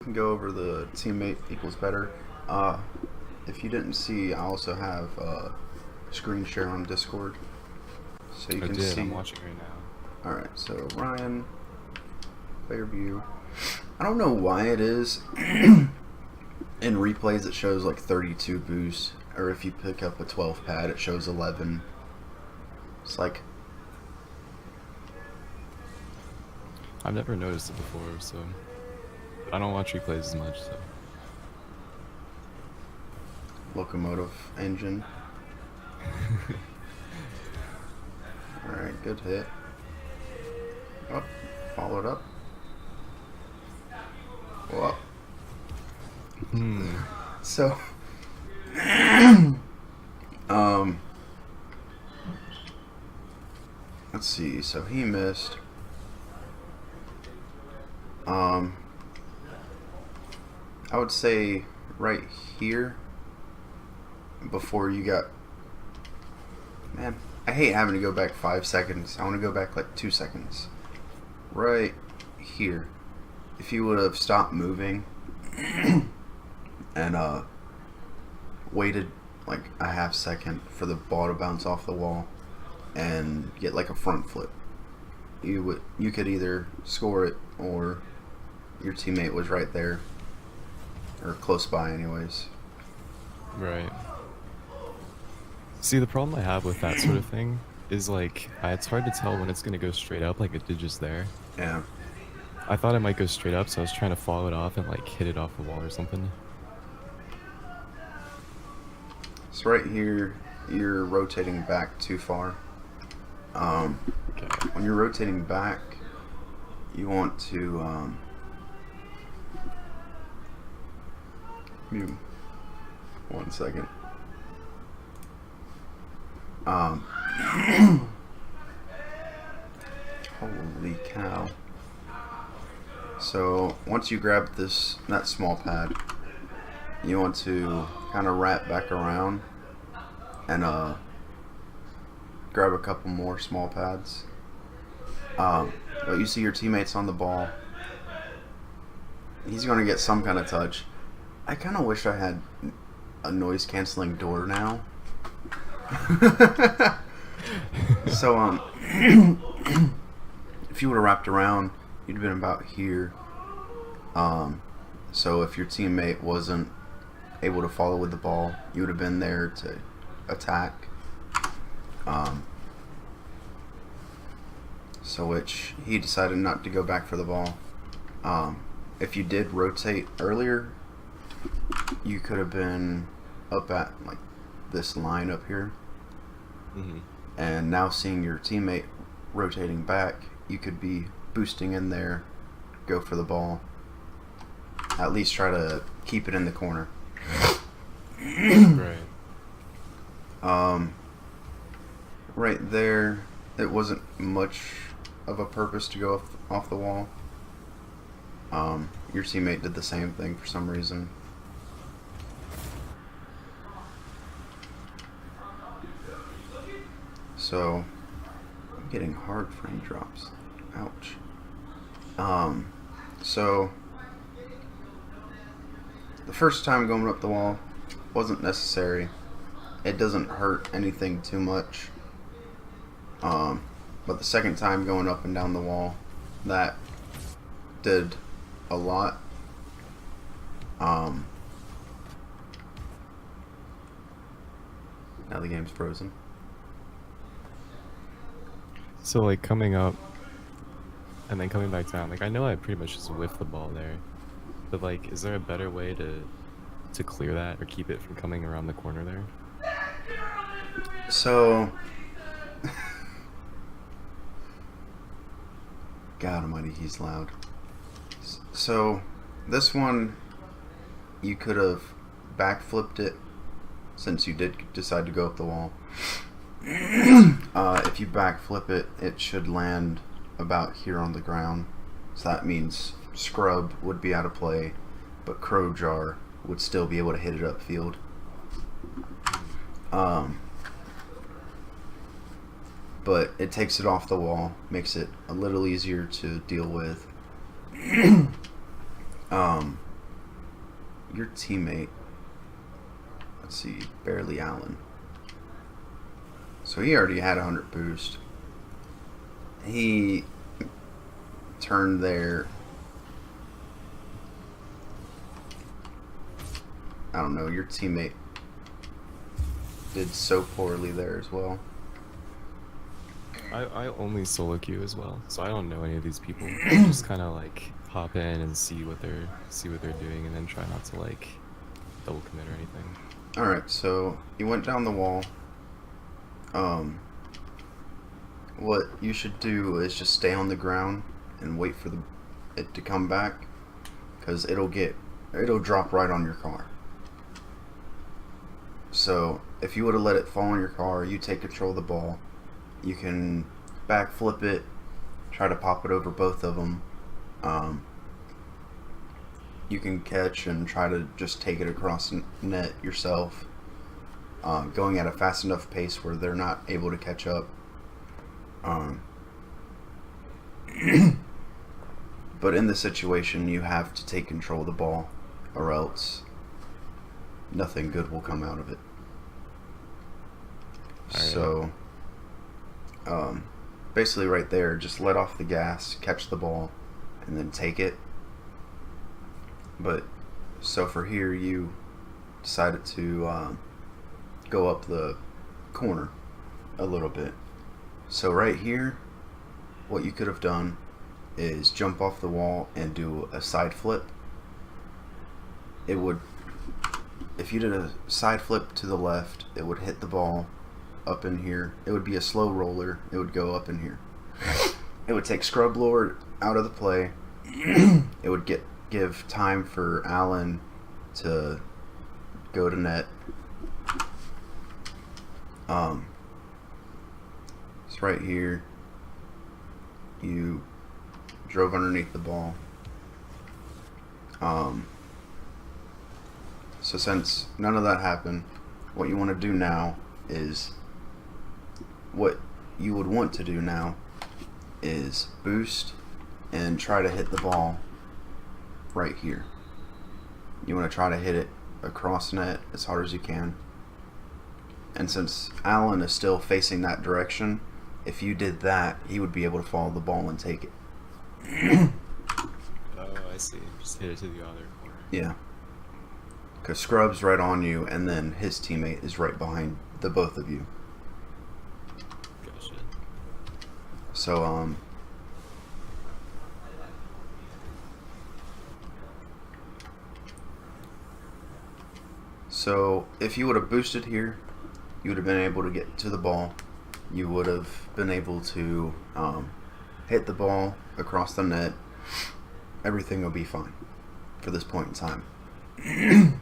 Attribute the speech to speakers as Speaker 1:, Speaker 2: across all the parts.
Speaker 1: can go over the teammate equals better. If you didn't see, I also have screen share on Discord, so you
Speaker 2: I
Speaker 1: can
Speaker 2: did.
Speaker 1: see.
Speaker 2: I'm watching right now.
Speaker 1: All right, so Ryan, player view. I don't know why it is in replays it shows like 32 boosts, or if you pick up a 12 pad, it shows 11. It's like
Speaker 2: I've never noticed it before, so I don't watch replays as much. So
Speaker 1: locomotive engine. All right, good hit. Oh, followed up. Whoa. So, let's see. So he missed. I would say right here before you got. Man, I hate having to go back 5 seconds. I want to go back like 2 seconds. Right here. If you would have stopped moving and waited like a half second for the ball to bounce off the wall and get like a front flip, you could either score it or your teammate was right there or close by anyways.
Speaker 2: right. See, the problem I have with that sort of thing is like it's hard to tell when it's gonna go straight up, like it did just there.
Speaker 1: Yeah.
Speaker 2: I thought it might go straight up, so I was trying to follow it off and like hit it off the wall or something.
Speaker 1: So right here, you're rotating back too far.
Speaker 2: Okay.
Speaker 1: When you're rotating back, you want to give me 1 second. Holy cow. So once you grab that small pad, you want to kind of wrap back around and grab a couple more small pads. But you see your teammates on the ball. He's going to get some kind of touch. I kind of wish I had a noise canceling door now. So if you would have wrapped around, you'd have been about here. So if your teammate wasn't able to follow with the ball, you would have been there to attack. So which he decided not to go back for the ball. If you did rotate earlier, you could have been up at like this line up here.
Speaker 2: Mm-hmm.
Speaker 1: And now seeing your teammate rotating back, you could be boosting in there, go for the ball. At least try to keep it in the corner.
Speaker 2: Right.
Speaker 1: Right there, it wasn't much of a purpose to go off the wall. Your teammate did the same thing for some reason. So, I'm getting hard frame drops. Ouch. So, the first time going up the wall wasn't necessary. It doesn't hurt anything too much. But the second time going up and down the wall, that did a lot. Now the game's frozen.
Speaker 2: So like coming up and then coming back down, like I know I pretty much just whiffed the ball there, but like is there a better way to clear that or keep it from coming around the corner there?
Speaker 1: So, God almighty, he's loud. So, this one, you could have backflipped it since you did decide to go up the wall. If you backflip it, it should land about here on the ground. So that means Scrub would be out of play, but Crowjar would still be able to hit it upfield. But it takes it off the wall, makes it a little easier to deal with. your teammate, let's see, barely Allen. So he already had 100 boost. He turned there. I don't know, your teammate did so poorly there as well.
Speaker 2: I only solo queue as well, so I don't know any of these people. I just kind of like hop in and see what they're doing, and then try not to like double commit or anything.
Speaker 1: All right, so you went down the wall. What you should do is just stay on the ground and wait for it to come back, because it'll drop right on your car. So if you would have let it fall on your car, you take control of the ball. You can backflip it, try to pop it over both of them. You can catch and try to just take it across the net yourself, going at a fast enough pace where they're not able to catch up. But in this situation, you have to take control of the ball, or else nothing good will come out of it. So, basically right there, just let off the gas, catch the ball, and then take it. But, so for here, you decided to go up the corner a little bit. So right here, what you could have done is jump off the wall and do a side flip. It would, if you did a side flip to the left, it would hit the ball up in here. It would be a slow roller. It would go up in here. It would take Scrub Lord out of the play. It would give time for Allen to go to net. It's right here. You drove underneath the ball. So since none of that happened, what you want to do now is, what you would want to do now is boost and try to hit the ball right here. You want to try to hit it across net as hard as you can. And since Allen is still facing that direction, if you did that, he would be able to follow the ball and take it.
Speaker 2: Oh, I see. Just hit it to the other corner.
Speaker 1: Yeah. Because Scrub's right on you, and then his teammate is right behind the both of you.
Speaker 2: Gotcha.
Speaker 1: So, so if you would have boosted here, you would have been able to get to the ball. You would have been able to hit the ball across the net. Everything will be fine for this point in time.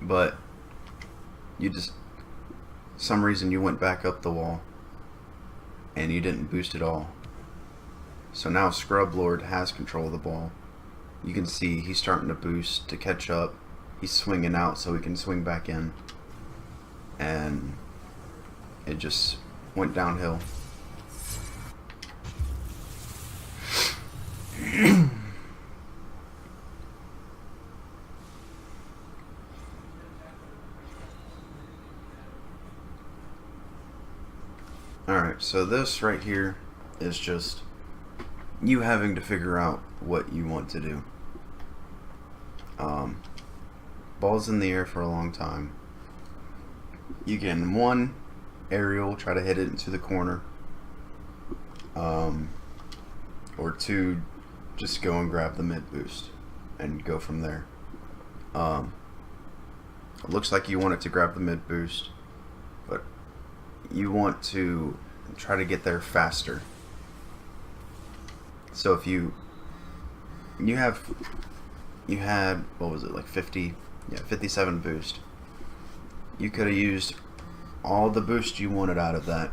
Speaker 1: But you just, some reason you went back up the wall and you didn't boost at all. So now Scrub Lord has control of the ball. You can see he's starting to boost to catch up. He's swinging out so he can swing back in. And it just went downhill. Alright, so this right here is just you having to figure out what you want to do. Ball's in the air for a long time. You can, one, aerial, try to hit it into the corner. Or two, just go and grab the mid boost and go from there. It looks like you want it to grab the mid boost, but you want to try to get there faster. So if you had, what was it, like 57 boost. You could have used all the boost you wanted out of that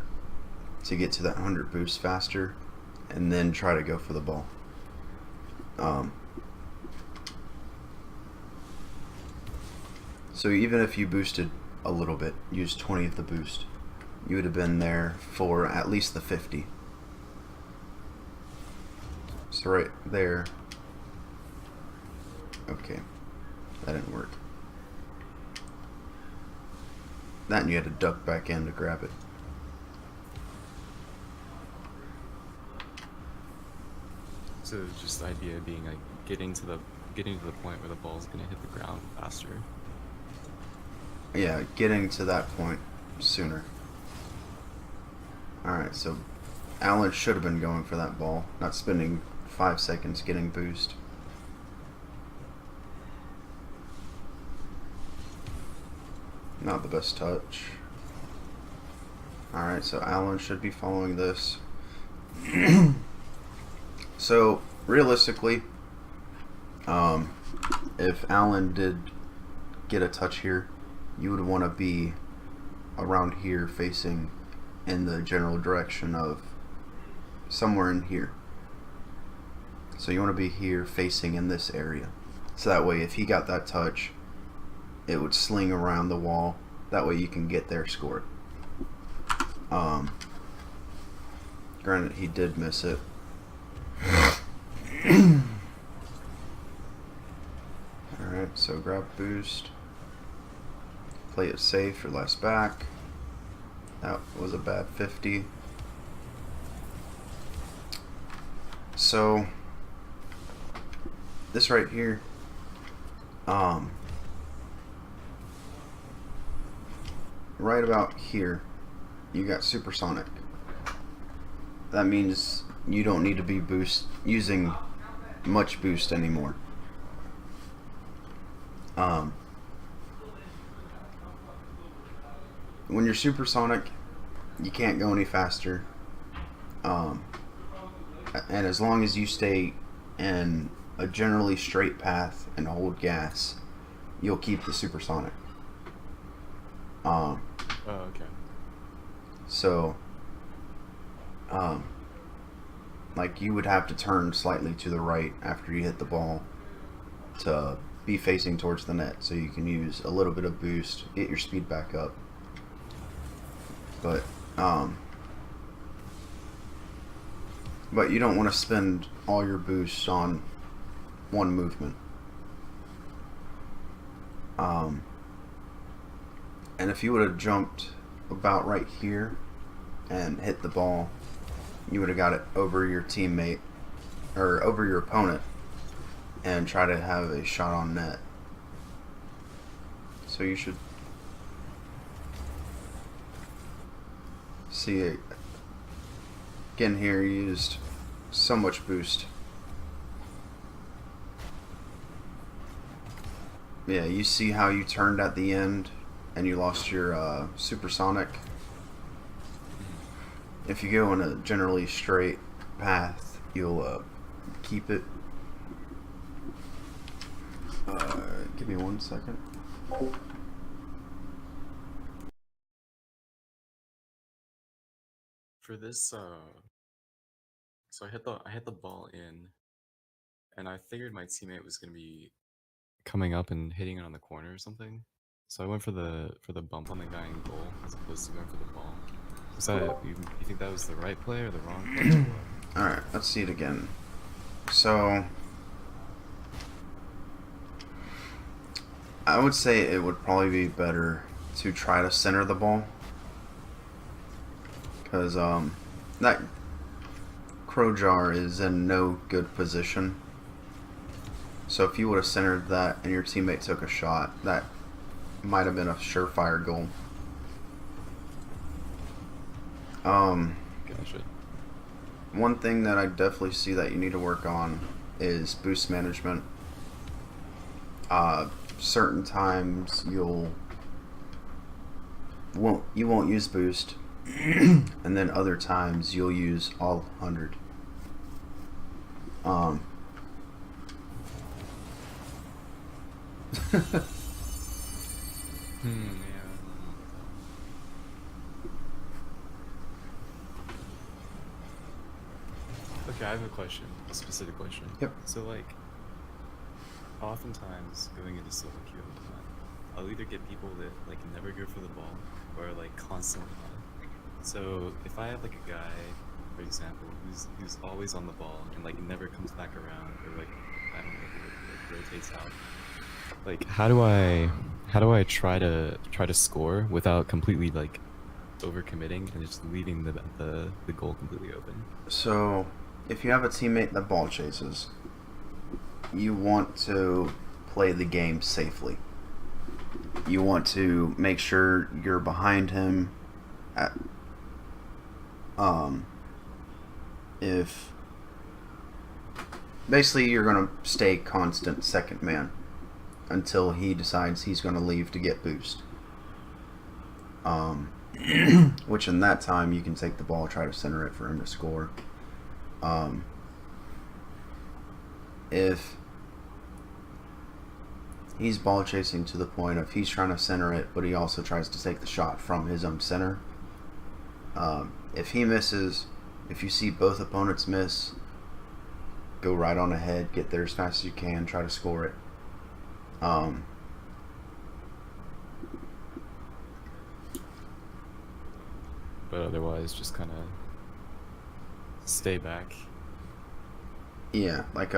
Speaker 1: to get to that 100 boost faster, and then try to go for the ball. So even if you boosted a little bit, used 20 of the boost, you would have been there for at least the 50. So right there. Okay. That didn't work. That and you had to duck back in to grab it.
Speaker 2: So just the idea being like getting to the point where the ball's gonna hit the ground faster.
Speaker 1: Yeah, getting to that point sooner. Alright, so Alan should have been going for that ball, not spending 5 seconds getting boost. Not the best touch. Alright, so Alan should be following this. So, realistically, if Alan did get a touch here, you would want to be around here facing in the general direction of somewhere in here. So you want to be here facing in this area. So that way if he got that touch, it would sling around the wall. That way you can get there scored. Granted, he did miss it. Alright, so grab boost. Play it safe or less back. That was a bad 50. So this right here, right about here, you got supersonic. That means you don't need to be using much boost anymore. When you're supersonic, you can't go any faster. And as long as you stay in a generally straight path and hold gas, you'll keep the supersonic.
Speaker 2: Oh, okay.
Speaker 1: So, like you would have to turn slightly to the right after you hit the ball to be facing towards the net, so you can use a little bit of boost, get your speed back up. But you don't want to spend all your boost on one movement. And if you would have jumped about right here and hit the ball, you would have got it over your teammate or over your opponent and try to have a shot on net. So you should see it again here. Used so much boost. Yeah, you see how you turned at the end and you lost your supersonic. If you go in a generally straight path, you'll keep it. Give me 1 second.
Speaker 2: For this, so I hit the ball in, and I figured my teammate was gonna be coming up and hitting it on the corner or something. So I went for the bump on the guy in goal as opposed to going for the ball. Was that you think that was the right play or the wrong play?
Speaker 1: All right, let's see it again. So I would say it would probably be better to try to center the ball, because that crow jar is in no good position. So if you would have centered that and your teammate took a shot, that might have been a surefire goal.
Speaker 2: Gotcha.
Speaker 1: One thing that I definitely see that you need to work on is boost management. Certain times you won't use boost, and then other times you'll use all 100.
Speaker 2: Yeah. Okay, I have a question, a specific question.
Speaker 1: Yep.
Speaker 2: So like, oftentimes going into solo queue, I'll either get people that like never go for the ball or like constantly on. So if I have like a guy, for example, who's always on the ball and like never comes back around, or like I don't know, like rotates out, Like, how do I try to score without completely like overcommitting and just leaving the goal completely open?
Speaker 1: So, if you have a teammate that ball chases, you want to play the game safely. You want to make sure you're behind him. At, um, if basically you're gonna stay constant second man until he decides he's gonna leave to get boost. Um, which in that time you can take the ball, try to center it for him to score. Um, if he's ball chasing to the point of he's trying to center it, but he also tries to take the shot from his own center. If he misses, if you see both opponents miss, go right on ahead, get there as fast as you can, try to score it.
Speaker 2: But otherwise, just kind of stay back.
Speaker 1: Yeah, like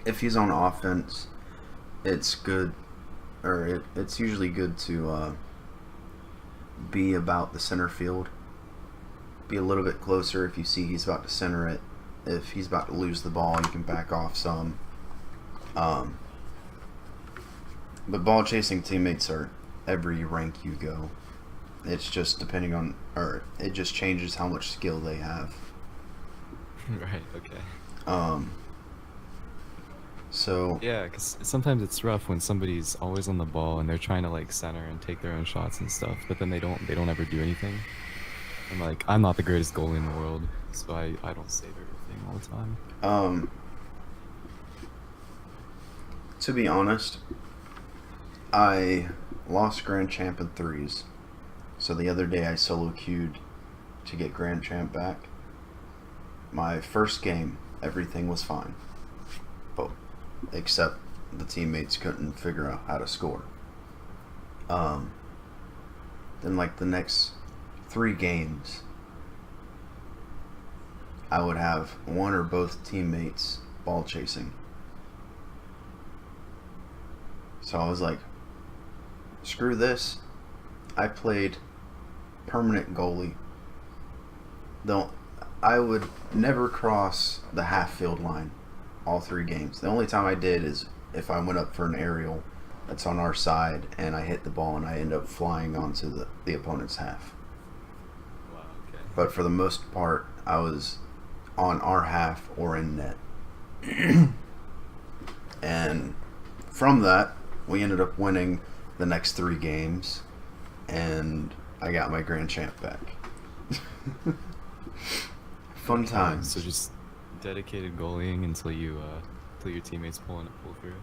Speaker 1: if he's on offense, it's good, or it's usually good to be about the center field. Be a little bit closer if you see he's about to center it. If he's about to lose the ball, you can back off some. But ball chasing teammates are every rank you go. It's just depending on, or it just changes how much skill they have.
Speaker 2: Right. Okay.
Speaker 1: So
Speaker 2: Yeah, because sometimes it's rough when somebody's always on the ball and they're trying to like center and take their own shots and stuff, but then they don't ever do anything. And like, I'm not the greatest goalie in the world, so I don't save everything all the time.
Speaker 1: To be honest, I lost Grand Champ in threes. So the other day I solo queued to get Grand Champ back. My first game, everything was fine. But except the teammates couldn't figure out how to score. Then like the next 3 games, I would have one or both teammates ball chasing. So I was like, screw this. I played permanent goalie. I would never cross the half field line all 3 games. The only time I did is if I went up for an aerial that's on our side and I hit the ball and I end up flying onto the opponent's half.
Speaker 2: Wow. Okay.
Speaker 1: But for the most part, I was on our half or in net. And from that, we ended up winning the next 3 games, and I got my Grand Champ back. Fun times.
Speaker 2: So just dedicated goalieing until your teammates pull through.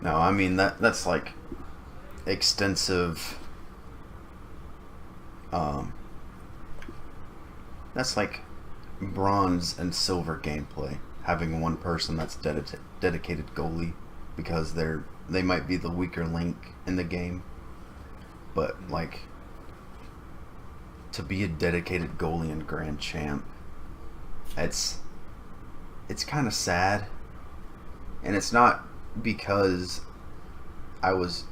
Speaker 1: No, I mean that's like extensive. That's like bronze and silver gameplay. Having one person that's dedicated goalie, because they might be the weaker link in the game, but like to be a dedicated goalie and Grand Champ, it's kind of sad, and it's not because I was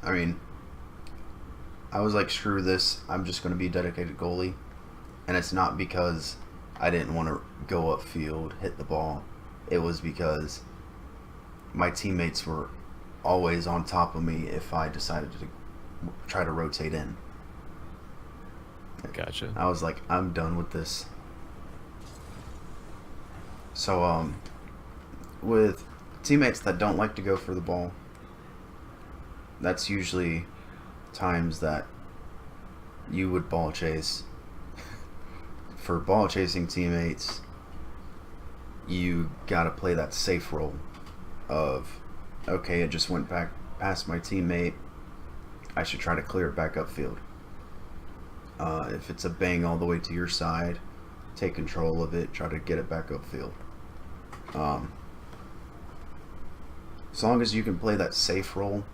Speaker 1: like, screw this, I'm just going to be a dedicated goalie, and it's not because I didn't want to go upfield, hit the ball. It was because my teammates were always on top of me if I decided to try to rotate in.
Speaker 2: Gotcha.
Speaker 1: I was like, I'm done with this. So, with teammates that don't like to go for the ball, that's usually times that you would ball chase. For ball chasing teammates, you gotta play that safe role of, okay, it just went back past my teammate, I should try to clear it back upfield. If it's a bang all the way to your side, take control of it, try to get it back upfield. As long as you can play that safe role,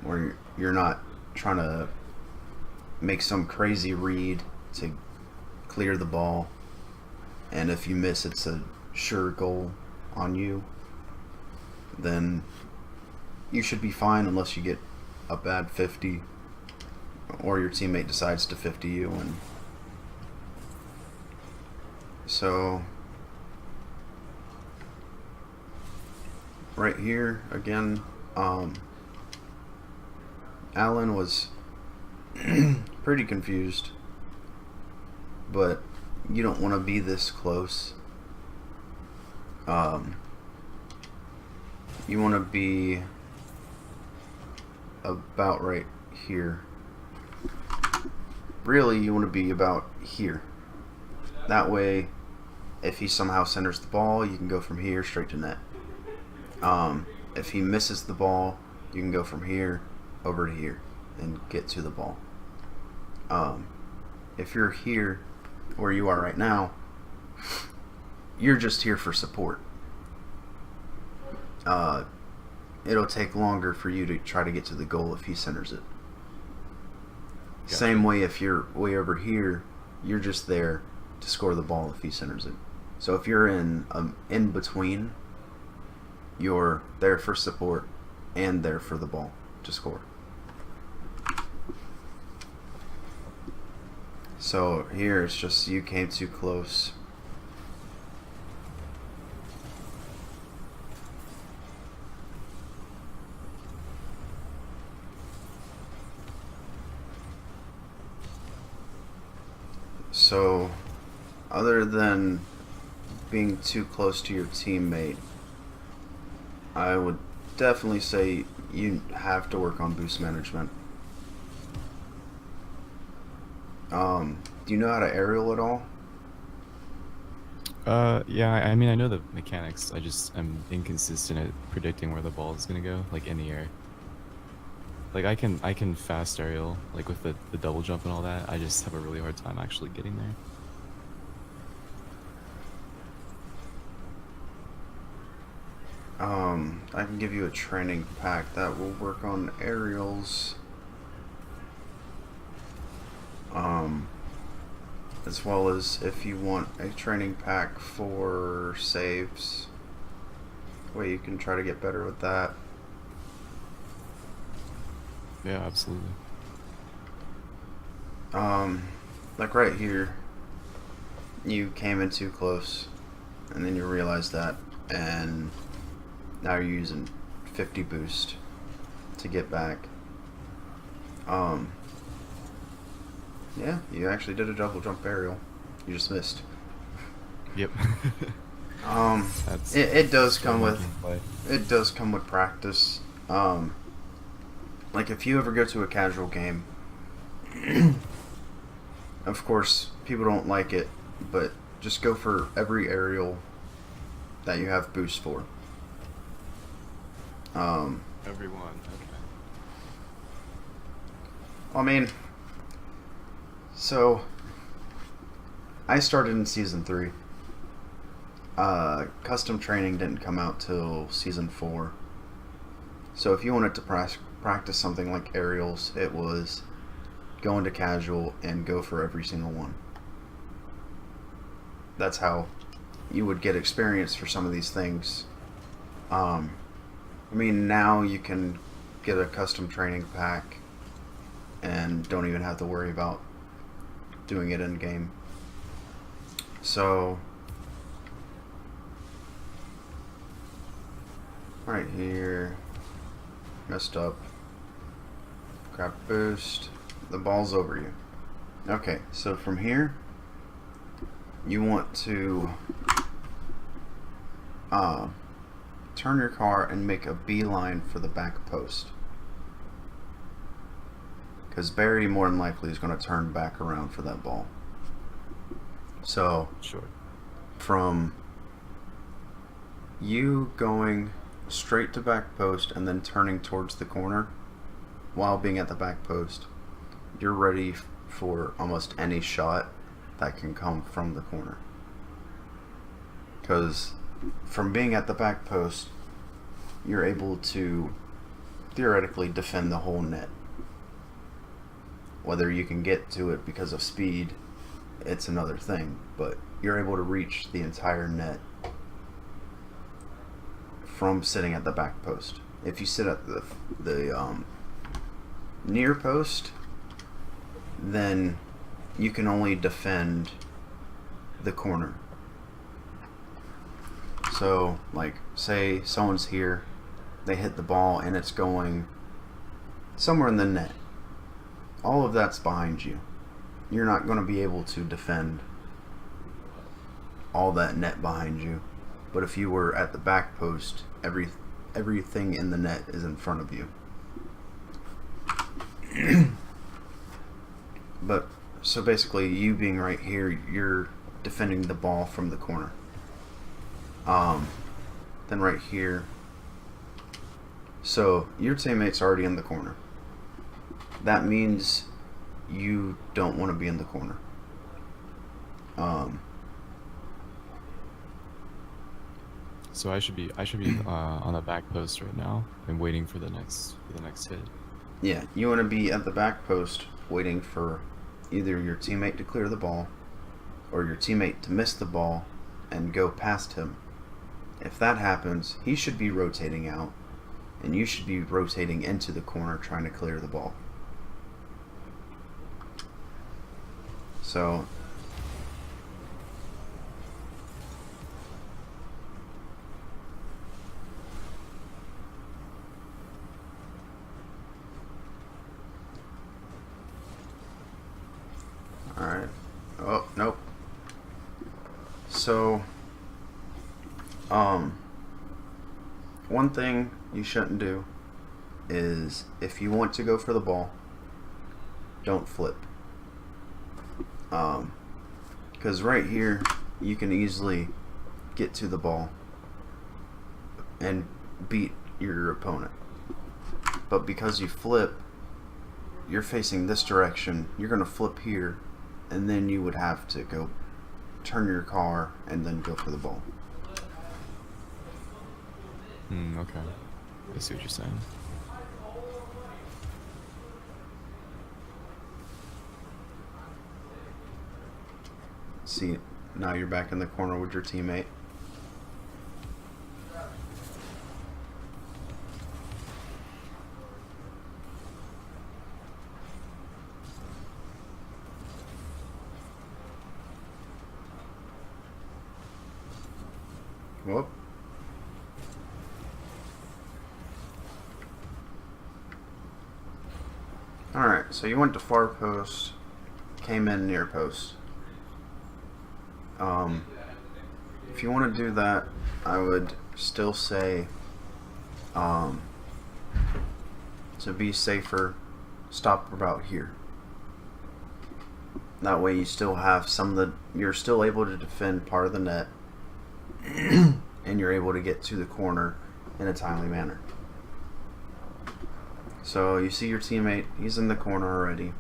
Speaker 1: where you're not trying to make some crazy read to clear the ball, and if you miss, it's a sure goal on you, then you should be fine unless you get a bad 50 or your teammate decides to 50 you. And so right here again, Alan was pretty confused, but you don't want to be this close. You want to be about right here. Really, you want to be about here. That way, if he somehow centers the ball, you can go from here straight to net. If he misses the ball, you can go from here over to here and get to the ball. If you're here where you are right now, you're just here for support. It'll take longer for you to try to get to the goal if he centers it. Gotcha. Same way if you're way over here, you're just there to score the ball if he centers it. So if you're in between, you're there for support and there for the ball to score. So here it's just you came too close. So other than being too close to your teammate, I would definitely say you have to work on boost management. Do you know how to aerial at all?
Speaker 2: Yeah, I mean, I know the mechanics. I just am inconsistent at predicting where the ball is gonna go, like in the air. Like I can fast aerial, like with the double jump and all that. I just have a really hard time actually getting there.
Speaker 1: I can give you a training pack that will work on aerials. As well as if you want a training pack for saves, where you can try to get better with that.
Speaker 2: Yeah, absolutely.
Speaker 1: Like right here, you came in too close, and then you realized that, and now you're using 50 boost to get back. Yeah, you actually did a double jump aerial. You just missed.
Speaker 2: Yep.
Speaker 1: It does come with practice. Like if you ever go to a casual game, of course people don't like it, but just go for every aerial that you have boost for.
Speaker 2: Everyone. Okay.
Speaker 1: I mean, so I started in season 3. Custom training didn't come out till season 4. So if you wanted to practice something like aerials, it was go into casual and go for every single one. That's how you would get experience for some of these things. I mean, now you can get a custom training pack and don't even have to worry about doing it in game. So right here, messed up. Grab boost. The ball's over you. Okay, so from here, you want to turn your car and make a beeline for the back post. Because Barry more than likely is going to turn back around for that ball. So,
Speaker 2: Sure.
Speaker 1: From you going straight to back post and then turning towards the corner while being at the back post, you're ready for almost any shot that can come from the corner. Because from being at the back post, you're able to theoretically defend the whole net. Whether you can get to it because of speed, it's another thing, but you're able to reach the entire net from sitting at the back post. If you sit at the near post, then you can only defend the corner. So, like, say someone's here, they hit the ball and it's going somewhere in the net. All of that's behind you. You're not going to be able to defend all that net behind you. But if you were at the back post, everything in the net is in front of you. But so basically, you being right here, you're defending the ball from the corner. Then right here, so your teammate's already in the corner. That means you don't want to be in the corner.
Speaker 2: So I should be on the back post right now and waiting for the next hit.
Speaker 1: Yeah, you want to be at the back post waiting for either your teammate to clear the ball or your teammate to miss the ball and go past him. If that happens, he should be rotating out and you should be rotating into the corner trying to clear the ball. So alright. Oh, nope. So one thing you shouldn't do is if you want to go for the ball, don't flip. Because right here you can easily get to the ball and beat your opponent. But because you flip, you're facing this direction, you're going to flip here, and then you would have to go turn your car and then go for the ball.
Speaker 2: Okay. I see what you're saying.
Speaker 1: See, now you're back in the corner with your teammate. Whoop. Alright, so you went to far post, came in near post. If you want to do that, I would still say to be safer, stop about here. That way you still have you're still able to defend part of the net and you're able to get to the corner in a timely manner. So you see your teammate, he's in the corner already.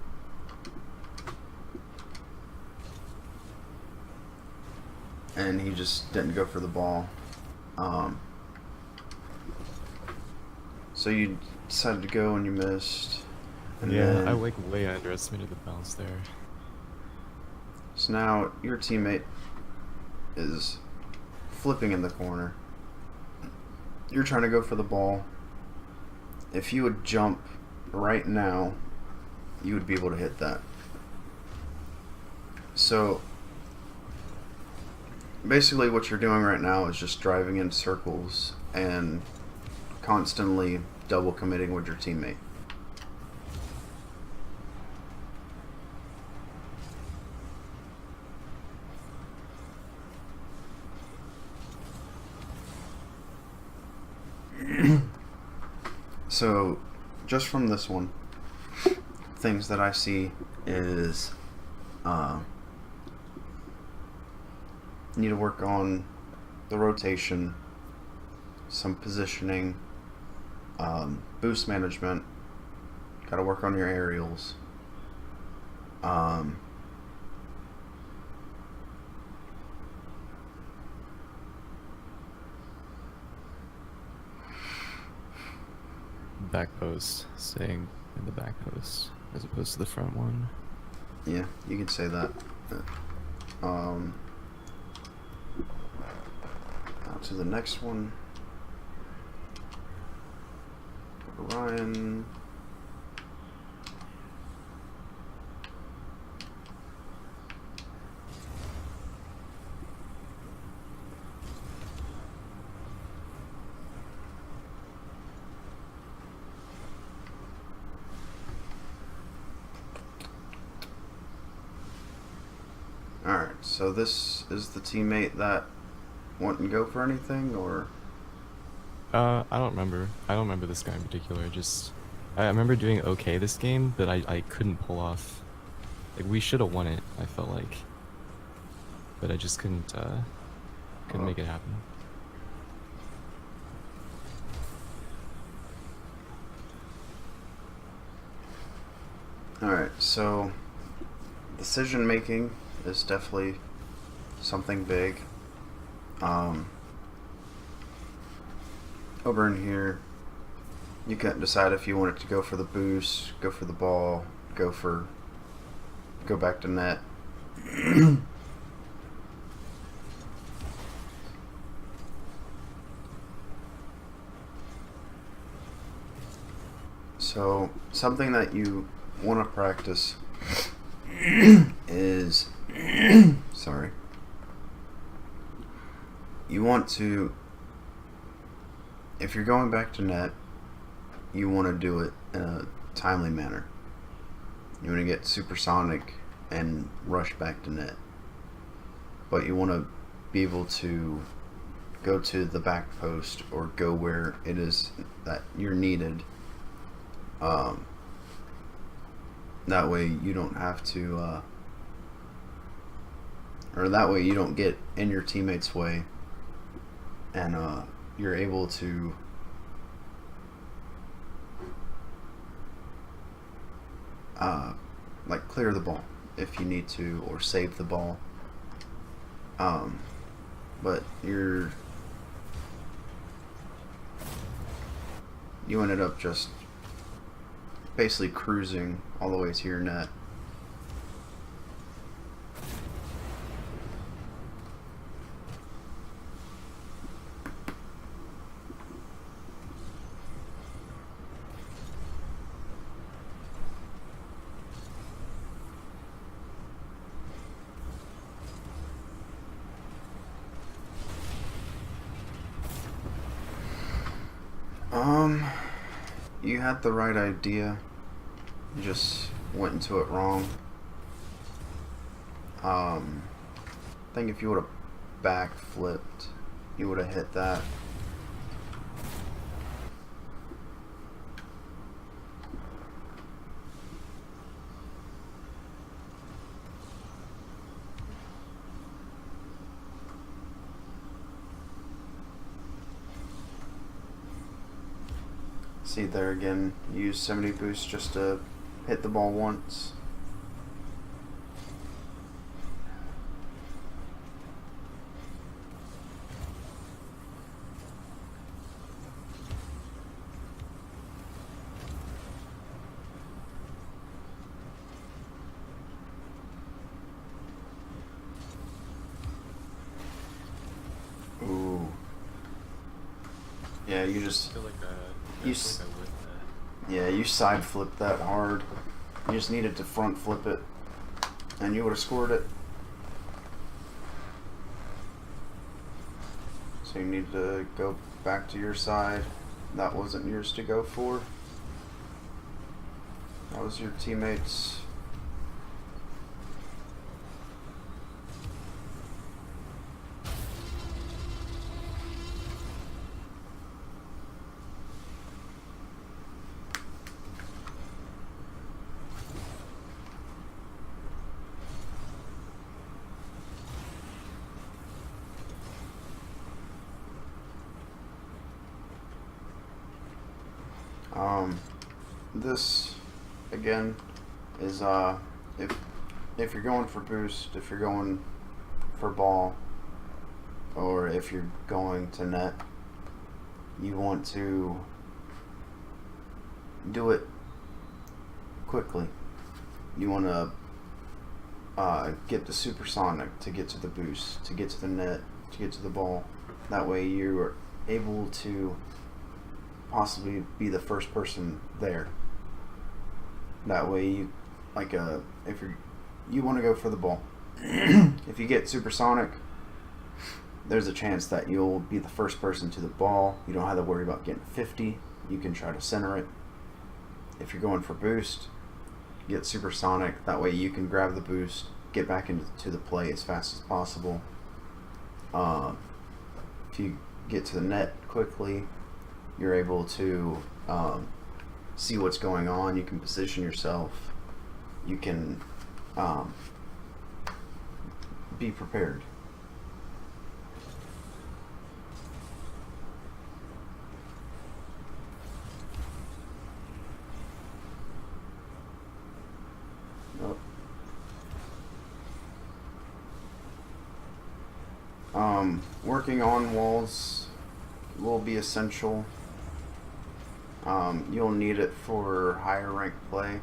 Speaker 1: And he just didn't go for the ball. So you decided to go and you missed. And
Speaker 2: Yeah,
Speaker 1: then,
Speaker 2: I like way underestimated the bounce there.
Speaker 1: so now your teammate is flipping in the corner. You're trying to go for the ball. If you would jump right now, you would be able to hit that. So basically what you're doing right now is just driving in circles and constantly double committing with your teammate. So just from this one, things that I see is need to work on the rotation, some positioning, boost management, got to work on your aerials,
Speaker 2: Back post, staying in the back post as opposed to the front one.
Speaker 1: yeah, you can say that. Now to the next one. Ryan. Alright, so this is the teammate that wouldn't go for anything, or?
Speaker 2: I don't remember. I don't remember this guy in particular. Just I remember doing okay this game, but I couldn't pull off. Like we should have won it. I felt like, but I just couldn't make it happen.
Speaker 1: Alright, so decision making is definitely something big. Over in here, you can decide if you want it to go for the boost, go for the ball, go back to net. So something that you want to practice is sorry. You want to, if you're going back to net, you want to do it in a timely manner. You want to get supersonic and rush back to net. But you want to be able to go to the back post or go where it is that you're needed. That way you don't have to, or that way you don't get in your teammates' way, and you're able to like clear the ball if you need to, or save the ball. But you ended up just basically cruising all the way to your net. You had the right idea, you just went into it wrong. I think if you would have backflipped, you would have hit that. See there again, use 70 boost just to hit the ball once. Ooh. Yeah, you just...
Speaker 2: I feel like
Speaker 1: Yeah, you side flipped that hard. You just needed to front flip it, and you would have scored it. So you need to go back to your side. That wasn't yours to go for. That was your teammates. This again is if you're going for boost, if you're going for ball, or if you're going to net, you want to do it quickly. You want to get the supersonic to get to the boost, to get to the net, to get to the ball. That way you are able to possibly be the first person there. That way, you if you want to go for the ball, if you get supersonic, there's a chance that you'll be the first person to the ball. You don't have to worry about getting 50. You can try to center it. If you're going for boost, get supersonic. That way you can grab the boost, get back into the play as fast as possible. If you get to the net quickly, you're able to see what's going on. You can position yourself. You can be prepared. Working on walls will be essential. You'll need it for higher rank play.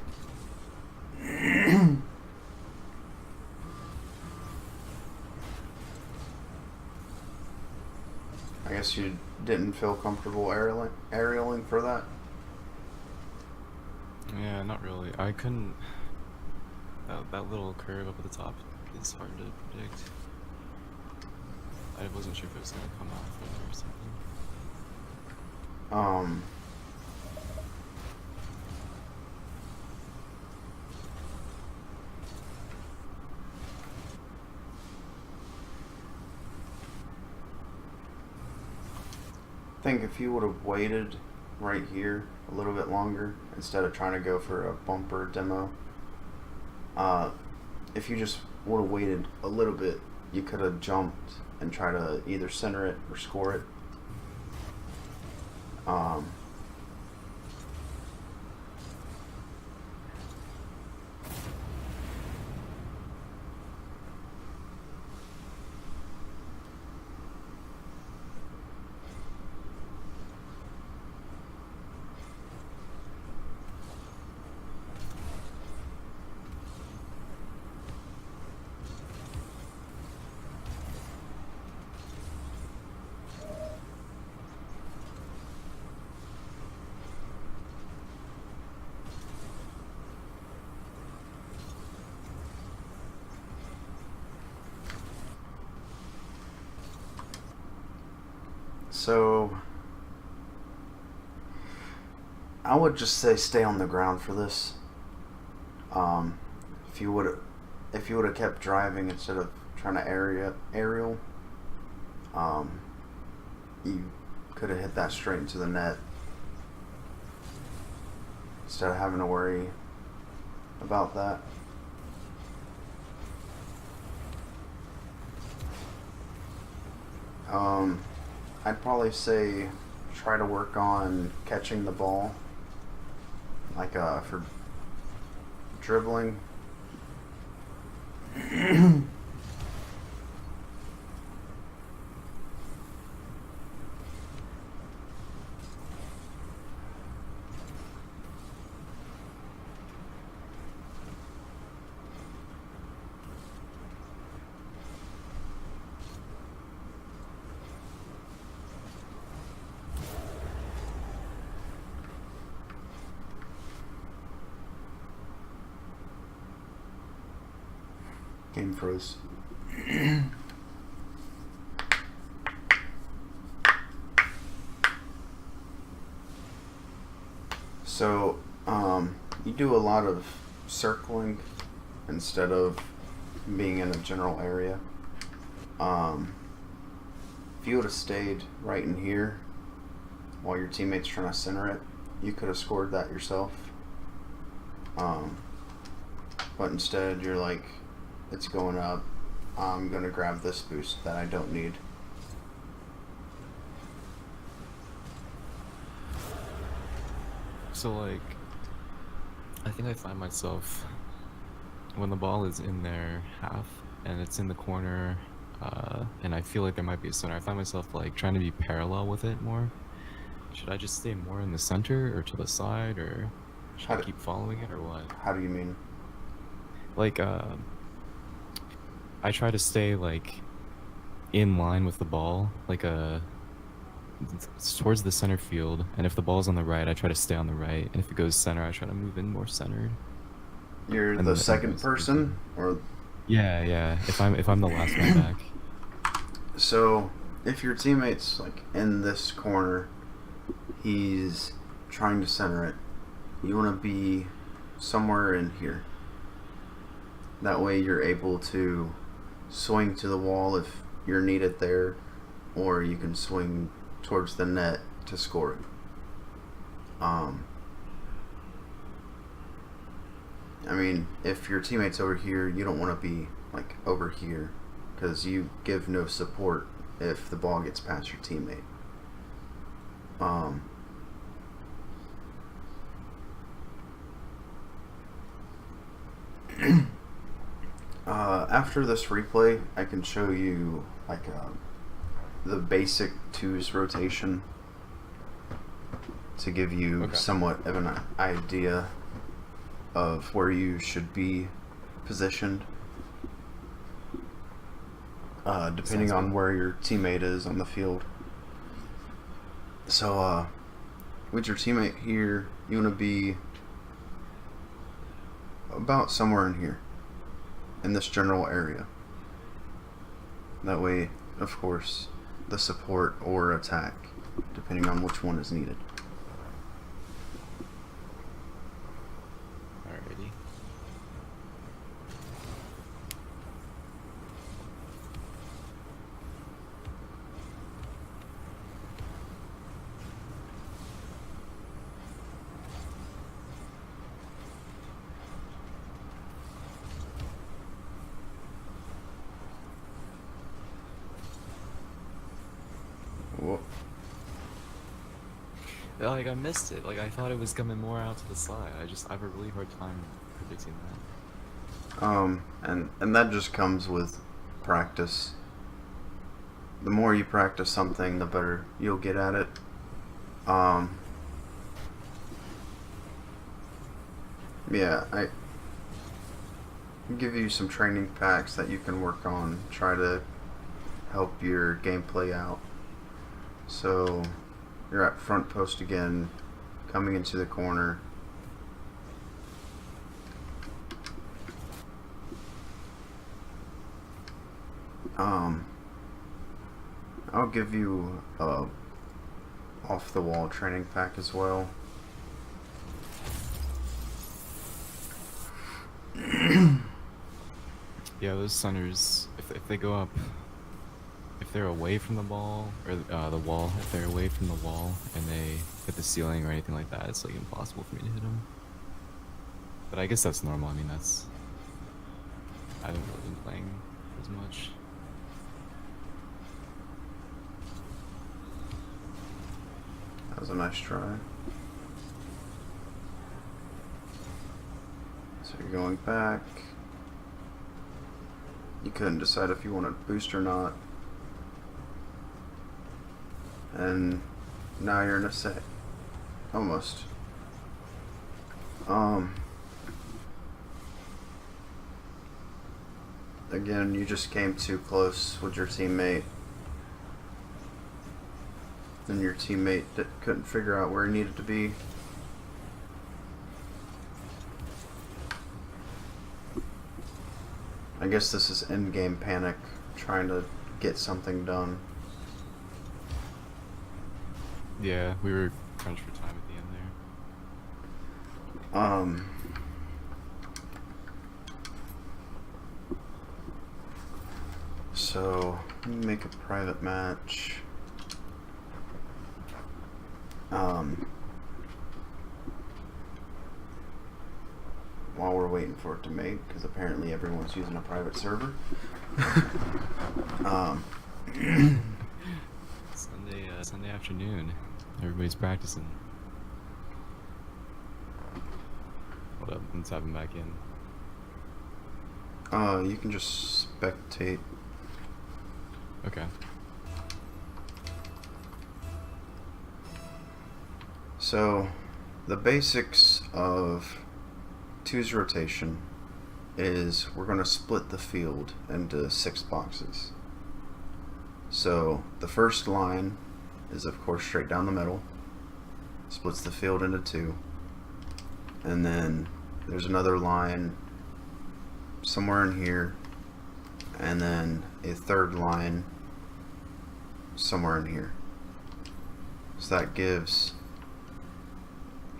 Speaker 1: I guess you didn't feel comfortable aerialing for that?
Speaker 2: Yeah, not really. I couldn't. That little curve up at the top is hard to predict. I wasn't sure if it was gonna come off or something.
Speaker 1: I think if you would have waited right here a little bit longer instead of trying to go for a bumper demo, if you just would have waited a little bit, you could have jumped and try to either center it or score it. So I would just say stay on the ground for this. If you would have kept driving instead of trying to aerial, you could have hit that straight into the net instead of having to worry about that. I'd probably say try to work on catching the ball, like for dribbling. Game froze. So, you do a lot of circling instead of being in a general area. If you would have stayed right in here while your teammate's trying to center it, you could have scored that yourself. But instead, you're like, it's going up. I'm going to grab this boost that I don't need.
Speaker 2: So, like, I think I find myself, when the ball is in their half and it's in the corner, and I feel like there might be a center, I find myself, like, trying to be parallel with it more. Should I just stay more in the center or to the side, or should I keep following it, or what?
Speaker 1: How do you mean?
Speaker 2: Like, I try to stay, like, in line with the ball, like it's towards the center field, and if the ball's on the right, I try to stay on the right, and if it goes center, I try to move in more centered.
Speaker 1: You're the
Speaker 2: And
Speaker 1: second
Speaker 2: vice versa.
Speaker 1: person, or
Speaker 2: Yeah, yeah. If I'm the last one back.
Speaker 1: so if your teammate's like in this corner, he's trying to center it. You want to be somewhere in here. That way you're able to swing to the wall if you're needed there, or you can swing towards the net to score it. I mean, if your teammate's over here, you don't want to be like over here, because you give no support if the ball gets past your teammate. After this replay, I can show you like the basic twos rotation to give you
Speaker 2: Okay.
Speaker 1: somewhat of an idea of where you should be positioned, depending
Speaker 2: Sounds
Speaker 1: on
Speaker 2: good.
Speaker 1: where your teammate is on the field. So, with your teammate here, you want to be about somewhere in here, in this general area. That way, of course, the support or attack, depending on which one is needed.
Speaker 2: Alrighty.
Speaker 1: Whoa.
Speaker 2: Like, I missed it. Like, I thought it was coming more out to the side. I have a really hard time predicting that.
Speaker 1: And that just comes with practice. The more you practice something, the better you'll get at it. Yeah, I give you some training packs that you can work on, try to help your gameplay out. So you're at front post again, coming into the corner. I'll give you a off the wall training pack as well.
Speaker 2: Yeah, those centers, if they go up, if they're away from the ball, or the wall, if they're away from the wall and they hit the ceiling or anything like that, it's like impossible for me to hit them. But I guess that's normal. I mean, I haven't really been playing as much.
Speaker 1: That was a nice try. So you're going back. You couldn't decide if you wanted boost or not. And now you're in a set. Almost. Again, you just came too close with your teammate. And your teammate couldn't figure out where he needed to be. I guess this is in-game panic, trying to get something done.
Speaker 2: Yeah, we were crunched for time at the end there.
Speaker 1: So let me make a private match. While we're waiting for it to make, because apparently everyone's using a private server.
Speaker 2: Sunday afternoon. Everybody's practicing. Hold up, let's have him back in.
Speaker 1: You can just spectate.
Speaker 2: Okay.
Speaker 1: So, the basics of twos rotation is we're going to split the field into 6 boxes. So, the first line is of course straight down the middle, splits the field into two, and then there's another line somewhere in here, and then a third line somewhere in here. So that gives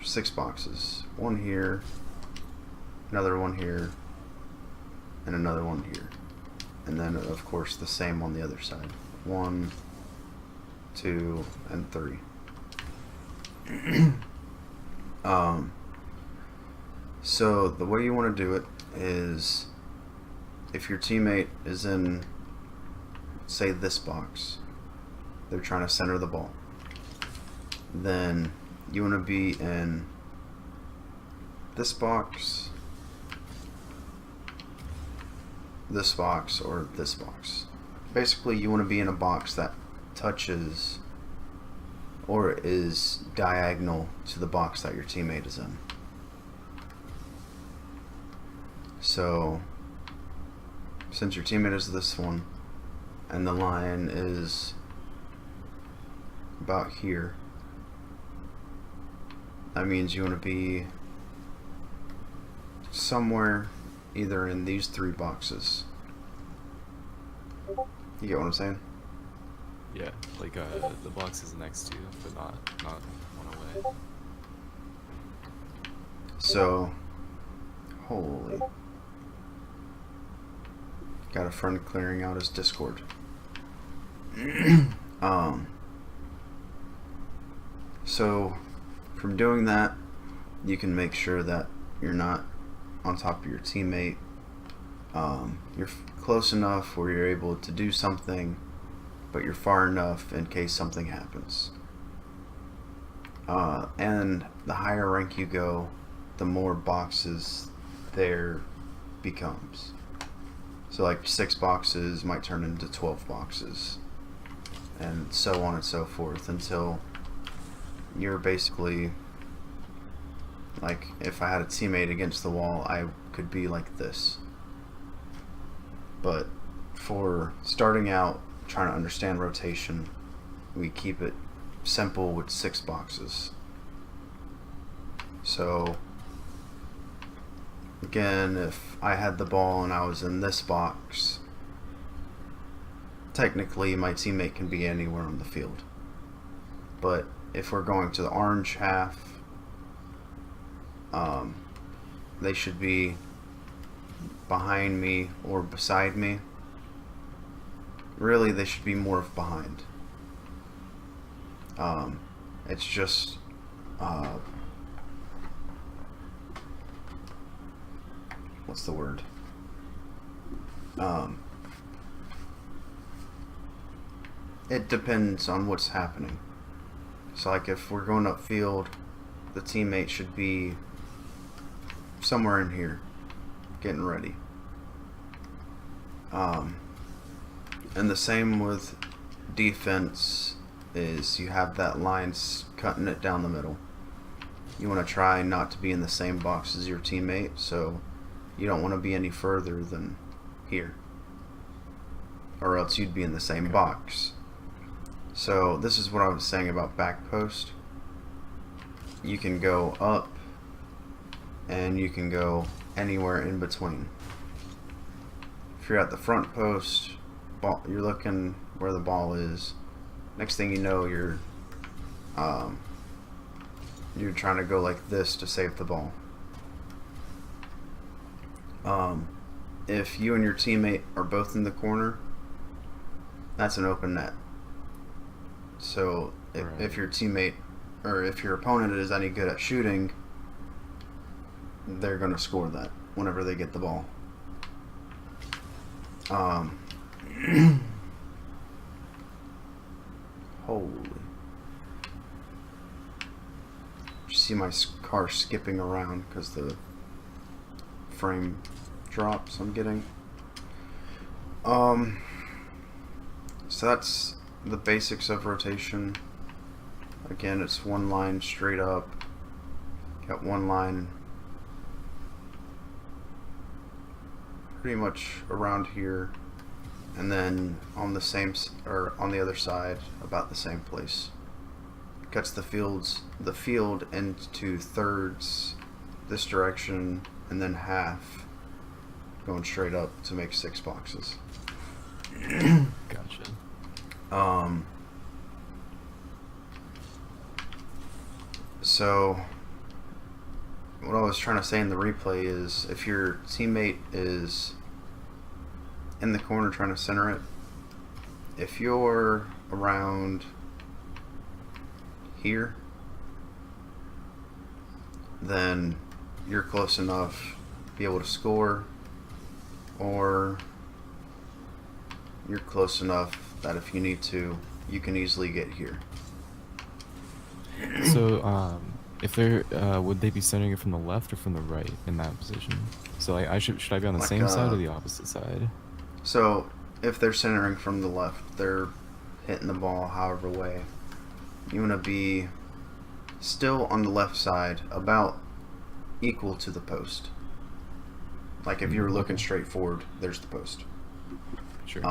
Speaker 1: 6 boxes. One here, another one here, and another one here. And then of course the same on the other side. 1, 2, and 3. So the way you want to do it is, if your teammate is in, say, this box, they're trying to center the ball, then you want to be in this box, or this box. Basically, you want to be in a box that touches or is diagonal to the box that your teammate is in. So since your teammate is this one and the line is about here, that means you want to be somewhere either in these 3 boxes. You get what I'm saying?
Speaker 2: Yeah, like the boxes next to you, but not one away.
Speaker 1: So, holy. Got a friend clearing out his Discord. So from doing that, you can make sure that you're not on top of your teammate. You're close enough where you're able to do something, but you're far enough in case something happens. And the higher rank you go, the more boxes there becomes. So like 6 boxes might turn into 12 boxes, and so on and so forth, until you're basically, like, if I had a teammate against the wall, I could be like this. But for starting out, trying to understand rotation, we keep it simple with 6 boxes. So again, if I had the ball and I was in this box, technically my teammate can be anywhere on the field. But if we're going to the orange half, they should be behind me or beside me. Really, they should be more of behind. It's just what's the word? It depends on what's happening. So like if we're going upfield, the teammate should be somewhere in here, getting ready. And the same with defense, is you have that line cutting it down the middle. You want to try not to be in the same box as your teammate, so you don't want to be any further than here, or else you'd be in the same box. So this is what I was saying about back post. You can go up and you can go anywhere in between. If you're at the front post, you're looking where the ball is. Next thing you know, you're trying to go like this to save the ball. If you and your teammate are both in the corner, that's an open net. So if your teammate, or if your opponent is any good at shooting, they're going to score that whenever they get the ball. Holy. You see my car skipping around because the frame drops I'm getting. So that's the basics of rotation. Again, it's one line straight up. Got one line pretty much around here, and then on the same, or on the other side, about the same place. cuts the field into thirds this direction and then half going straight up to make 6 boxes.
Speaker 2: Gotcha.
Speaker 1: So what I was trying to say in the replay is if your teammate is in the corner trying to center it, if you're around here, then you're close enough to be able to score, or you're close enough that if you need to, you can easily get here.
Speaker 2: So, if they're, would they be centering it from the left or from the right in that position? So, like, should I be on the
Speaker 1: Like,
Speaker 2: same side or the opposite side?
Speaker 1: So, if they're centering from the left, they're hitting the ball however way. You want to be still on the left side, about equal to the post. Like if you were looking straight forward, there's the post.
Speaker 2: Sure.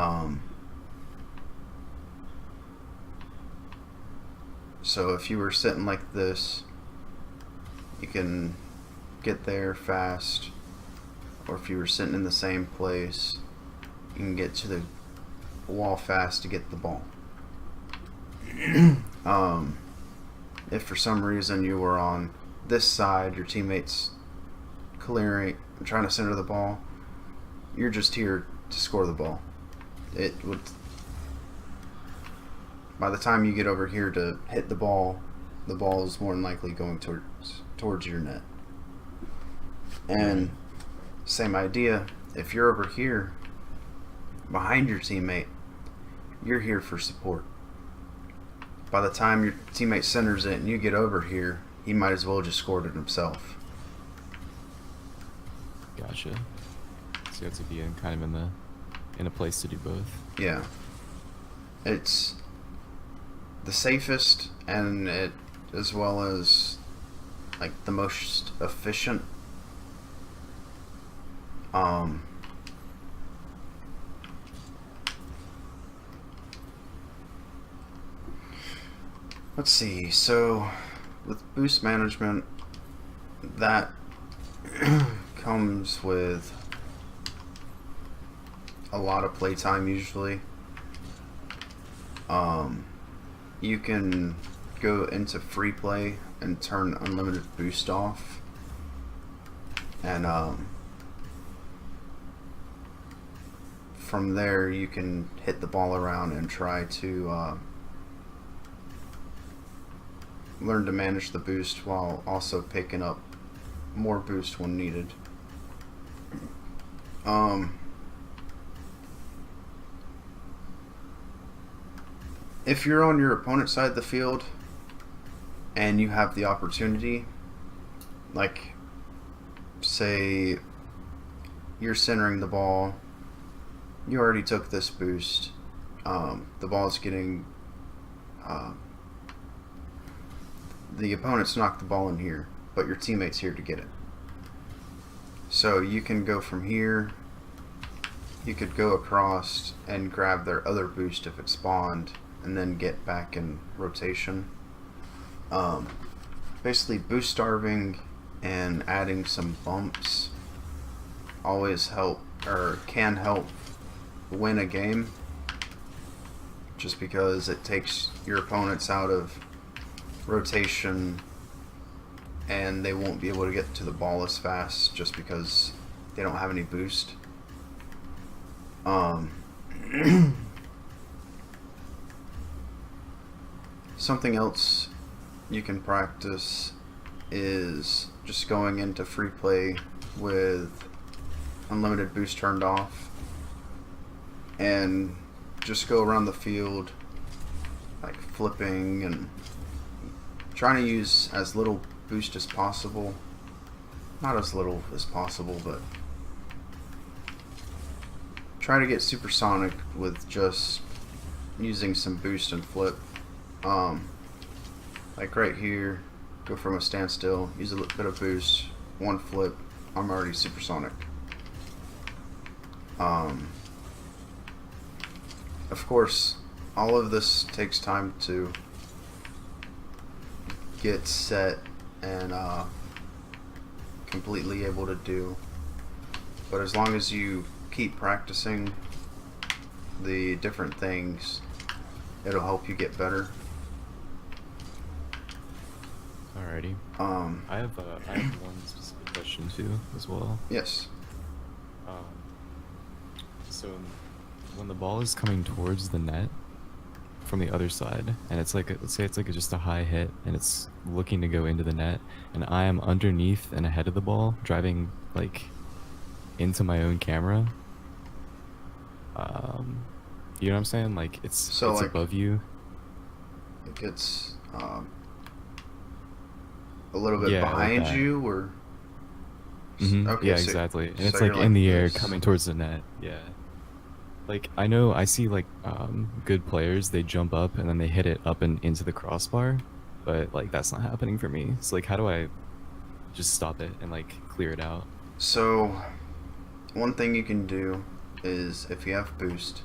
Speaker 1: So if you were sitting like this, you can get there fast. Or if you were sitting in the same place, you can get to the wall fast to get the ball. If for some reason you were on this side, your teammates trying to center the ball, you're just here to score the ball. It would, by the time you get over here to hit the ball is more than likely going towards your net. And same idea, if you're over here behind your teammate, you're here for support. By the time your teammate centers it and you get over here, he might as well just scored it himself.
Speaker 2: Gotcha. So you have to be kind of in a place to do both.
Speaker 1: Yeah. It's the safest and it as well as like the most efficient. Let's see, so with boost management, that comes with a lot of playtime usually. You can go into free play and turn unlimited boost off, and from there you can hit the ball around and try to learn to manage the boost while also picking up more boost when needed. If you're on your opponent's side of the field and you have the opportunity, like say you're centering the ball, you already took this boost, the ball's getting the opponent's knocked the ball in here, but your teammate's here to get it. So you can go from here, you could go across and grab their other boost if it spawned, and then get back in rotation. Basically boost starving and adding some bumps always help, or can help win a game, just because it takes your opponents out of rotation and they won't be able to get to the ball as fast just because they don't have any boost. Something else you can practice is just going into free play with unlimited boost turned off and just go around the field like flipping and trying to use as little boost as possible. Not as little as possible, but try to get supersonic with just using some boost and flip. Like right here, go from a standstill, use a little bit of boost, one flip, I'm already supersonic. Of course, all of this takes time to get set and completely able to do. But as long as you keep practicing the different things, it'll help you get better.
Speaker 2: Alrighty. I have one specific question too, as well.
Speaker 1: Yes.
Speaker 2: So when the ball is coming towards the net from the other side, and it's like, let's say it's like just a high hit, and it's looking to go into the net, and I am underneath and ahead of the ball, driving like into my own camera. You know what I'm saying? Like it's
Speaker 1: like,
Speaker 2: above you.
Speaker 1: It gets a little bit
Speaker 2: Yeah,
Speaker 1: behind
Speaker 2: like
Speaker 1: you, or okay,
Speaker 2: yeah,
Speaker 1: so,
Speaker 2: exactly. And
Speaker 1: so
Speaker 2: it's like
Speaker 1: you're
Speaker 2: in the air
Speaker 1: this.
Speaker 2: coming towards the net. Yeah. Like I know I see like good players, they jump up and then they hit it up and into the crossbar, but like that's not happening for me. So like how do I just stop it and like clear it out?
Speaker 1: So one thing you can do is, if you have boost,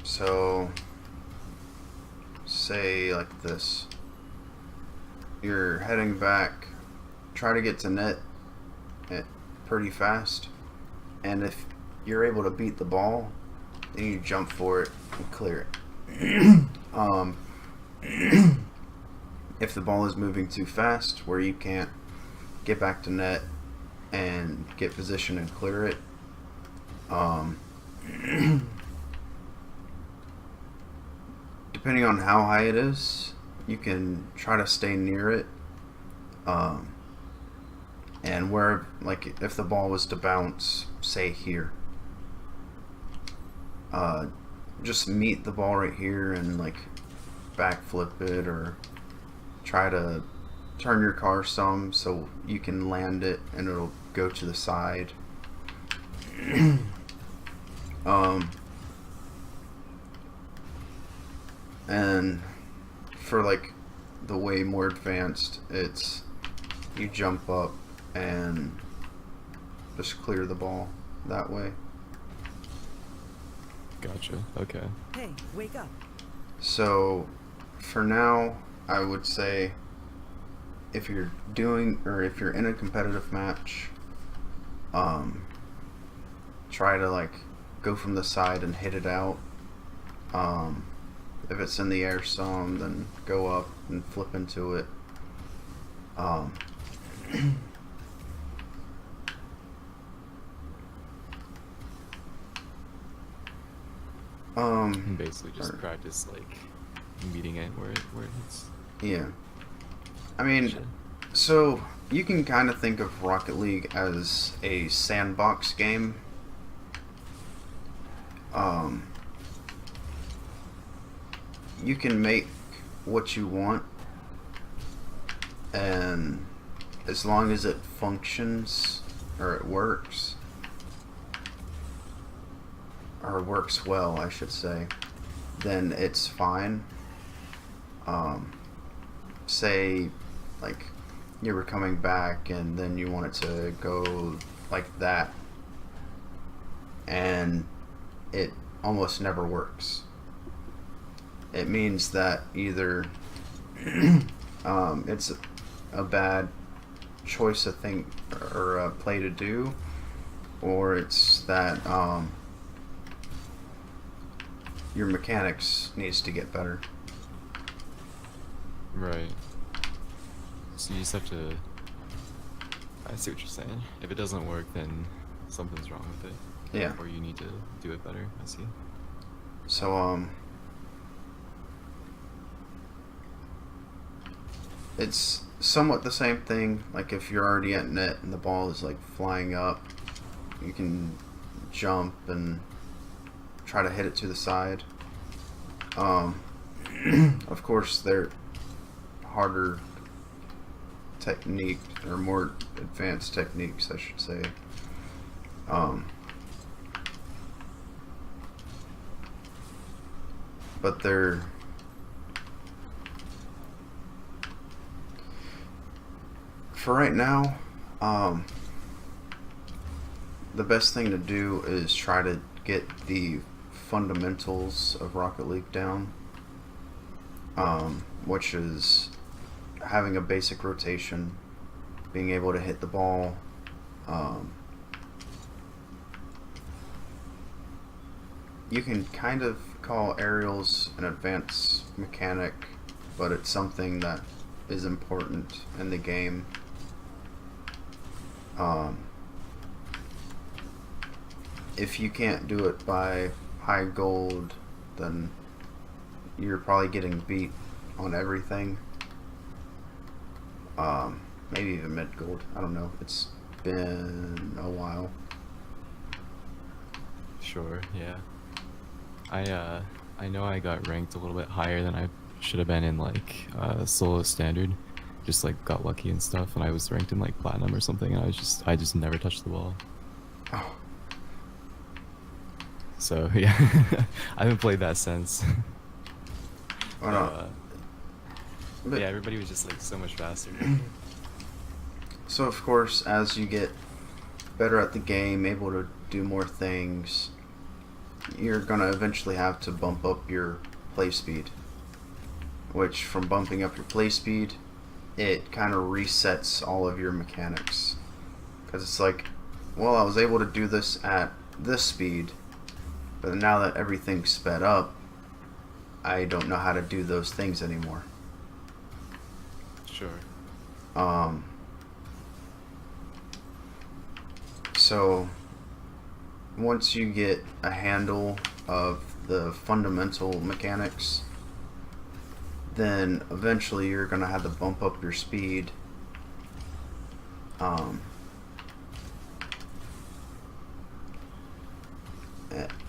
Speaker 1: so say like this, you're heading back, try to get to net pretty fast, and if you're able to beat the ball, then you jump for it and clear it. If the ball is moving too fast where you can't get back to net and get position and clear it, depending on how high it is, you can try to stay near it, and where, like, if the ball was to bounce, say here, just meet the ball right here and like backflip it, or try to turn your car some so you can land it and it'll go to the side. And for like the way more advanced, it's you jump up and just clear the ball that way.
Speaker 2: Gotcha. Okay.
Speaker 3: Hey, wake up.
Speaker 1: So for now, I would say if you're doing, or if you're in a competitive match, try to like go from the side and hit it out. If it's in the air some, then go up and flip into it.
Speaker 2: And basically just practice like meeting it where it hits.
Speaker 1: Yeah. I mean, so you can kind of think of Rocket League as a sandbox game. You can make what you want, and as long as it functions, or it works, or works well, I should say, then it's fine. Say like you were coming back and then you want it to go like that, and it almost never works. It means that either it's a bad choice of thing or a play to do, or it's that your mechanics needs to get better.
Speaker 2: Right. So you just have to... I see what you're saying. If it doesn't work, then something's wrong with it.
Speaker 1: Yeah.
Speaker 2: Or you need to do it better. I see.
Speaker 1: So, it's somewhat the same thing. Like if you're already at net and the ball is like flying up, you can jump and try to hit it to the side. Of course, they're harder technique, or more advanced techniques, I should say. But they're for right now, the best thing to do is try to get the fundamentals of Rocket League down. which is having a basic rotation, being able to hit the ball. You can kind of call aerials an advanced mechanic, but it's something that is important in the game. If you can't do it by high gold, then you're probably getting beat on everything. Maybe even mid gold. I don't know. It's been a while.
Speaker 2: Sure, yeah. I know I got ranked a little bit higher than I should have been in like solo standard. Just like got lucky and stuff, and I was ranked in like platinum or something, and I just never touched the ball.
Speaker 1: Oh.
Speaker 2: So yeah, I haven't played that since.
Speaker 1: Oh, no.
Speaker 2: But yeah, everybody was just like so much faster.
Speaker 1: So of course, as you get better at the game, able to do more things, you're gonna eventually have to bump up your play speed. Which, from bumping up your play speed, it kind of resets all of your mechanics. Because it's like, well, I was able to do this at this speed, but now that everything's sped up, I don't know how to do those things anymore.
Speaker 2: Sure.
Speaker 1: So once you get a handle of the fundamental mechanics, then eventually you're gonna have to bump up your speed.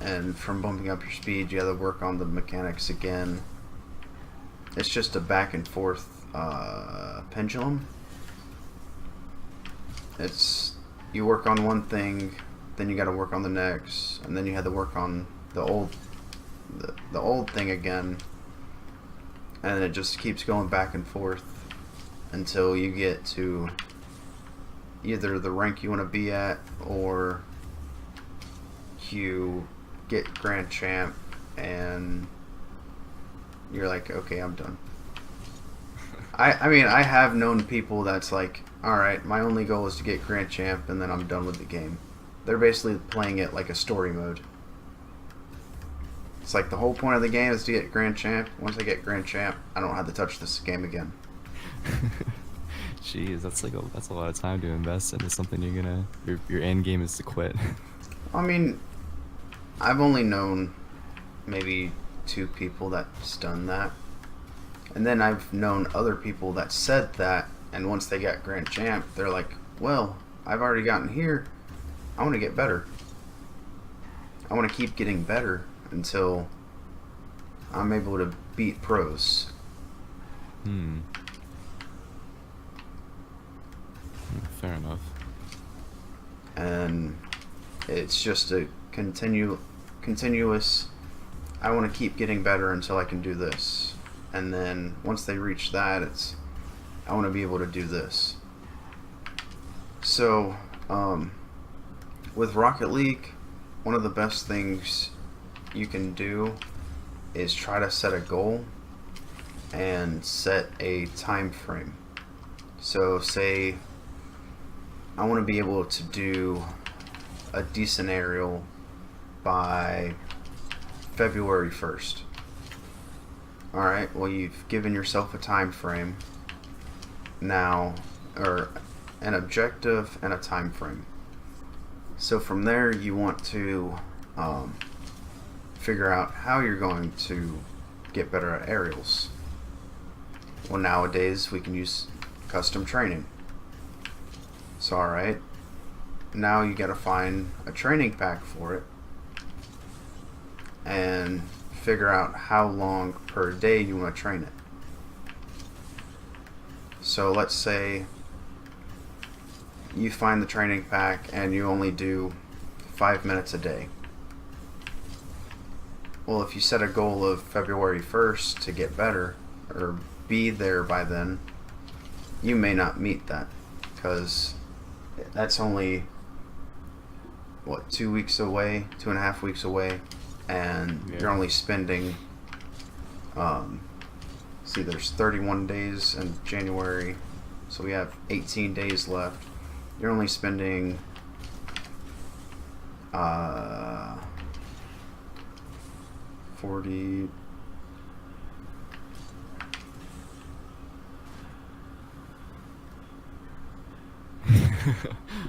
Speaker 1: And from bumping up your speed, you have to work on the mechanics again. It's just a back and forth pendulum. It's, you work on one thing, then you got to work on the next, and then you had to work on the old thing again, and it just keeps going back and forth until you get to either the rank you want to be at, or you get Grand Champ and you're like, okay, I'm done. I mean, I have known people that's like, alright, my only goal is to get Grand Champ and then I'm done with the game. They're basically playing it like a story mode. It's like the whole point of the game is to get Grand Champ. Once I get Grand Champ, I don't have to touch this game again.
Speaker 2: Jeez, that's a lot of time to invest into something your end game is to quit.
Speaker 1: I mean, I've only known maybe 2 people that's done that. And then I've known other people that said that, and once they got Grand Champ, they're like, well, I've already gotten here. I want to get better. I want to keep getting better until I'm able to beat pros.
Speaker 2: Fair enough.
Speaker 1: And it's just a continuous, I want to keep getting better until I can do this. And then once they reach that, it's, I want to be able to do this. So, with Rocket League, one of the best things you can do is try to set a goal and set a time frame. So say I want to be able to do a decent aerial by February 1st. Alright, well, you've given yourself a time frame now, or an objective and a time frame. So from there you want to figure out how you're going to get better at aerials. Well, nowadays we can use custom training. So alright, now you gotta find a training pack for it and figure out how long per day you want to train it. So let's say you find the training pack and you only do 5 minutes a day. Well, if you set a goal of February 1st to get better or be there by then, you may not meet that, because that's only, what, 2 weeks away, 2.5 weeks away, and you're only spending see, there's 31 days in January, so we have 18 days left. You're only spending 40.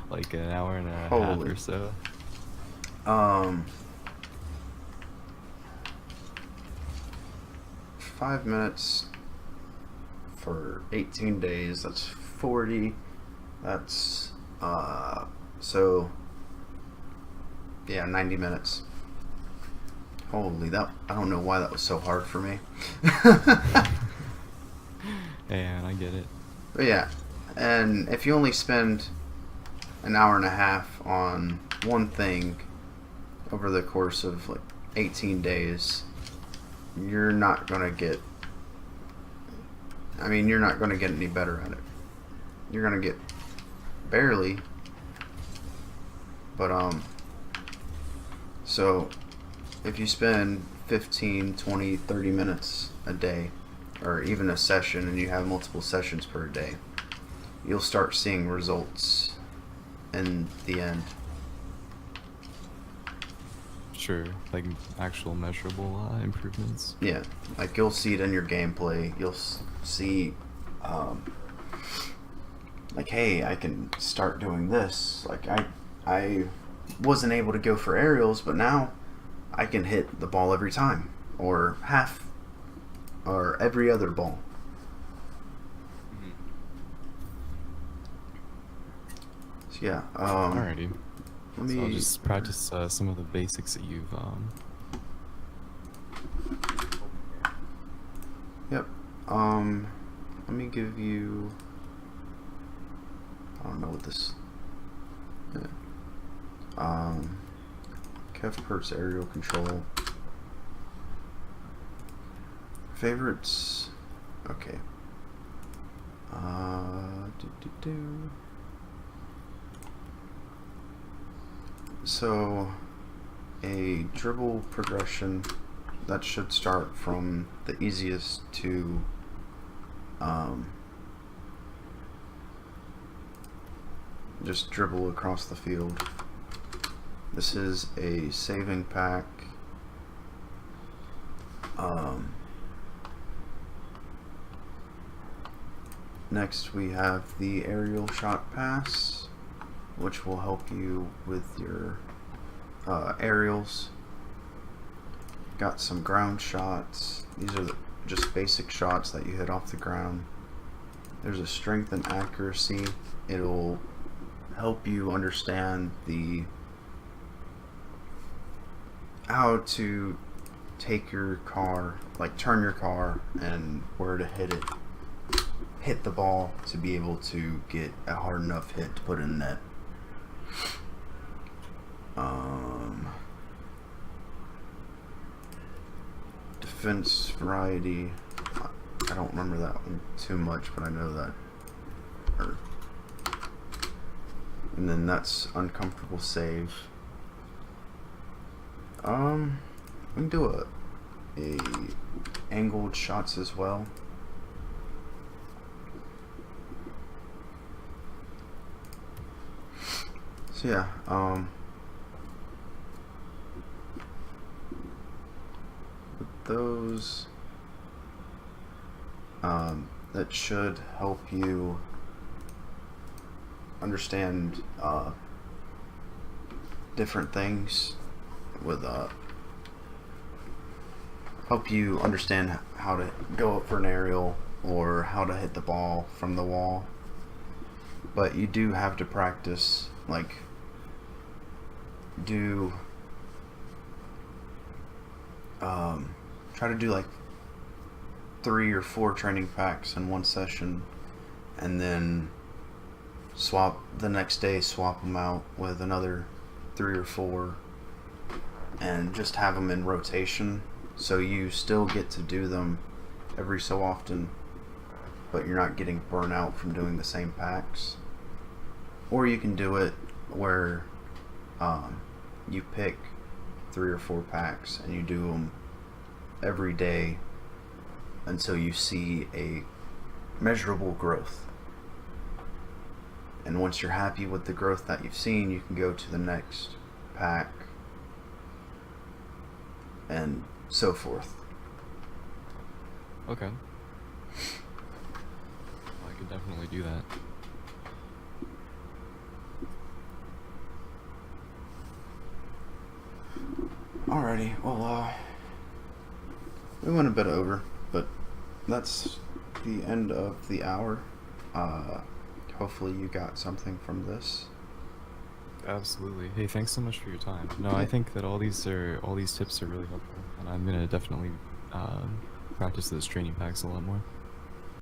Speaker 2: Like an hour and a half
Speaker 1: Holy.
Speaker 2: or so.
Speaker 1: 5 minutes for 18 days. That's 40. That's so yeah, 90 minutes. Holy, that I don't know why that was so hard for me.
Speaker 2: And I get it.
Speaker 1: But yeah, and if you only spend an hour and a half on one thing over the course of like 18 days, you're not gonna get. I mean, you're not gonna get any better at it. You're gonna get barely, but so if you spend 15, 20, 30 minutes a day, or even a session, and you have multiple sessions per day, you'll start seeing results in the end.
Speaker 2: Sure, like actual measurable improvements.
Speaker 1: Yeah, like you'll see it in your gameplay. You'll see, like, hey, I can start doing this. Like I wasn't able to go for aerials, but now I can hit the ball every time, or half, or every other ball. So yeah.
Speaker 2: Alrighty.
Speaker 1: Let me.
Speaker 2: So I'll just practice some of the basics that you've
Speaker 1: Yep. Let me give you. I don't know what this. Kev Pert's aerial control. Favorites. Okay. So, a dribble progression that should start from the easiest to just dribble across the field. This is a saving pack. Next we have the aerial shot pass, which will help you with your aerials. Got some ground shots. These are just basic shots that you hit off the ground. There's a strength and accuracy. It'll help you understand how to take your car, like turn your car, and where to hit the ball to be able to get a hard enough hit to put in net. Defense variety, I don't remember that one too much, but I know that. And then that's uncomfortable save. We can do a angled shots as well. So yeah, with those, that should help you understand different things with help you understand how to go up for an aerial or how to hit the ball from the wall. But you do have to practice, like try to do like 3 or 4 training packs in one session, and then swap the next day, swap them out with another 3 or 4, and just have them in rotation, so you still get to do them every so often, but you're not getting burnt out from doing the same packs. Or you can do it where you pick 3 or 4 packs and you do them every day until you see a measurable growth. And once you're happy with the growth that you've seen, you can go to the next pack and so forth.
Speaker 2: Okay. Well, I could definitely do that.
Speaker 1: Alrighty, well, we went a bit over, but that's the end of the hour. Hopefully you got something from this.
Speaker 2: Absolutely. Hey, thanks so much for your time. No,
Speaker 1: Yeah.
Speaker 2: I think that all these tips are really helpful, and I'm gonna definitely practice those training packs a lot more.